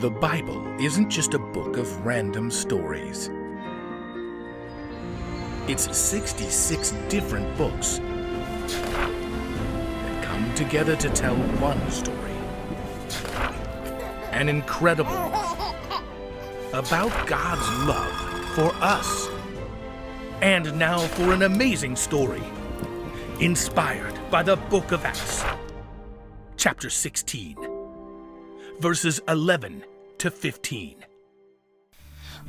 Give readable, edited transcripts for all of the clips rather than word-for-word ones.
The Bible isn't just a book of random stories. It's 66 different books that come together to tell one story. An incredible one about God's love for us. And now for an amazing story inspired by the book of Acts, chapter 16, verses 11 to 15.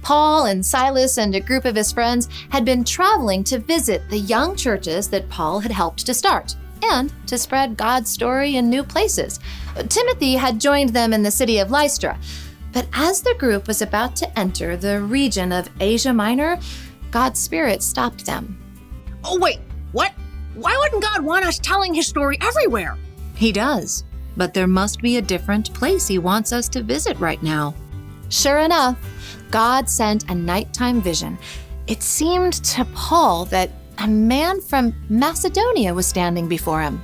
Paul and Silas and a group of his friends had been traveling to visit the young churches that Paul had helped to start and to spread God's story in new places. Timothy had joined them in the city of Lystra, but as the group was about to enter the region of Asia Minor, God's Spirit stopped them. Oh, wait, what? Why wouldn't God want us telling his story everywhere? He does, but there must be a different place he wants us to visit right now. Sure enough, God sent a nighttime vision. It seemed to Paul that a man from Macedonia was standing before him.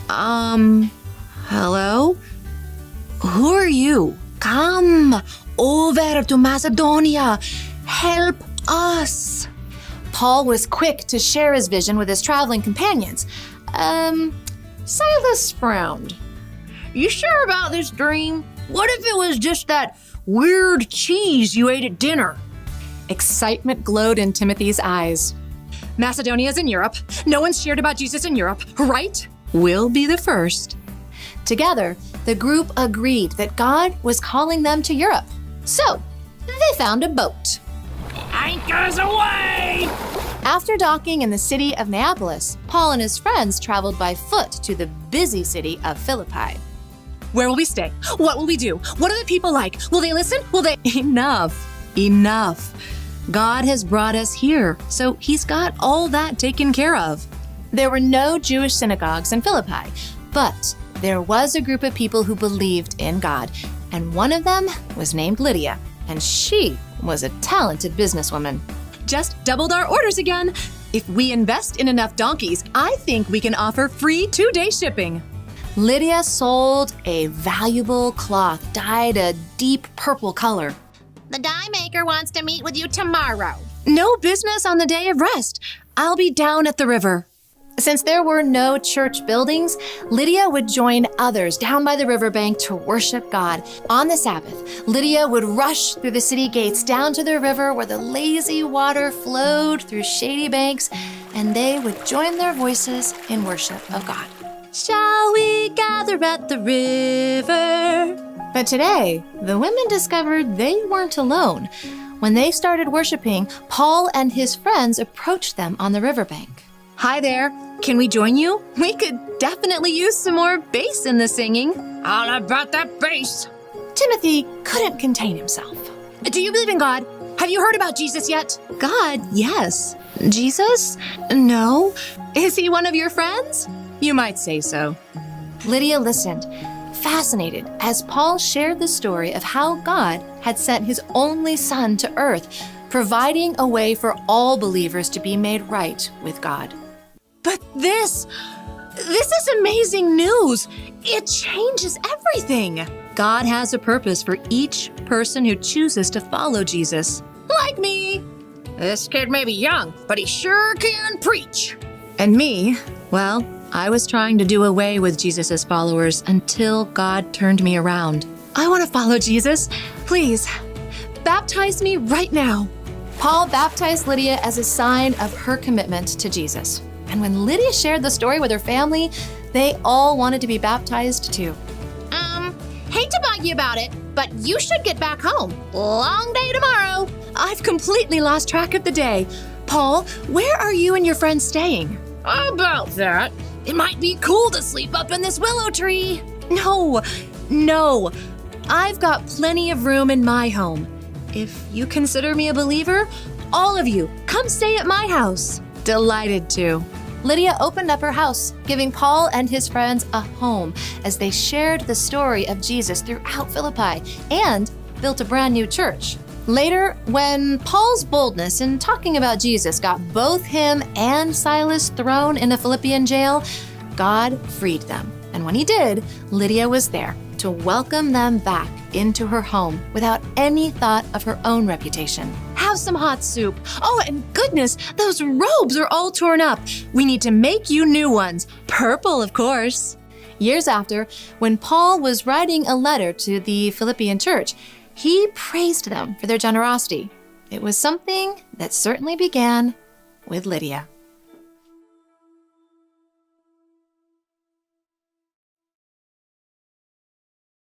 Hello? Who are you? Come over to Macedonia. Help us. Paul was quick to share his vision with his traveling companions. Silas frowned. You sure about this dream? What if it was just that weird cheese you ate at dinner? Excitement glowed in Timothy's eyes. Macedonia's in Europe. No one's shared about Jesus in Europe, right? We'll be the first. Together, the group agreed that God was calling them to Europe. So, they found a boat. Anchors away! After docking in the city of Neapolis, Paul and his friends traveled by foot to the busy city of Philippi. Where will we stay? What will we do? What are the people like? Will they listen? Will they... Enough. God has brought us here, so he's got all that taken care of. There were no Jewish synagogues in Philippi, but there was a group of people who believed in God, and one of them was named Lydia, and she was a talented businesswoman. Just doubled our orders again. If we invest in enough donkeys, I think we can offer free 2-day shipping. Lydia sold a valuable cloth dyed a deep purple color. The dye maker wants to meet with you tomorrow. No business on the day of rest. I'll be down at the river. Since there were no church buildings, Lydia would join others down by the riverbank to worship God. On the Sabbath, Lydia would rush through the city gates down to the river where the lazy water flowed through shady banks, and they would join their voices in worship of God. Shall we gather at the river? But today, the women discovered they weren't alone. When they started worshiping, Paul and his friends approached them on the riverbank. Hi there. Can we join you? We could definitely use some more bass in the singing. All about that bass. Timothy couldn't contain himself. Do you believe in God? Have you heard about Jesus yet? God, yes. Jesus? No. Is he one of your friends? You might say so. Lydia listened, fascinated, as Paul shared the story of how God had sent his only son to earth, providing a way for all believers to be made right with God. But this is amazing news. It changes everything. God has a purpose for each person who chooses to follow Jesus. Like me. This kid may be young, but he sure can preach. And me, well, I was trying to do away with Jesus' followers until God turned me around. I want to follow Jesus. Please, baptize me right now. Paul baptized Lydia as a sign of her commitment to Jesus. And when Lydia shared the story with her family, they all wanted to be baptized too. Hate to bug you about it, but you should get back home. Long day tomorrow. I've completely lost track of the day. Paul, where are you and your friends staying? About that. It might be cool to sleep up in this willow tree. No. I've got plenty of room in my home. If you consider me a believer, all of you, come stay at my house. Delighted to. Lydia opened up her house, giving Paul and his friends a home as they shared the story of Jesus throughout Philippi and built a brand new church. Later, when Paul's boldness in talking about Jesus got both him and Silas thrown in a Philippian jail, God freed them. And when he did, Lydia was there, to welcome them back into her home without any thought of her own reputation. Have some hot soup. Oh, and goodness, those robes are all torn up. We need to make you new ones. Purple, of course. Years after, when Paul was writing a letter to the Philippian church, he praised them for their generosity. It was something that certainly began with Lydia.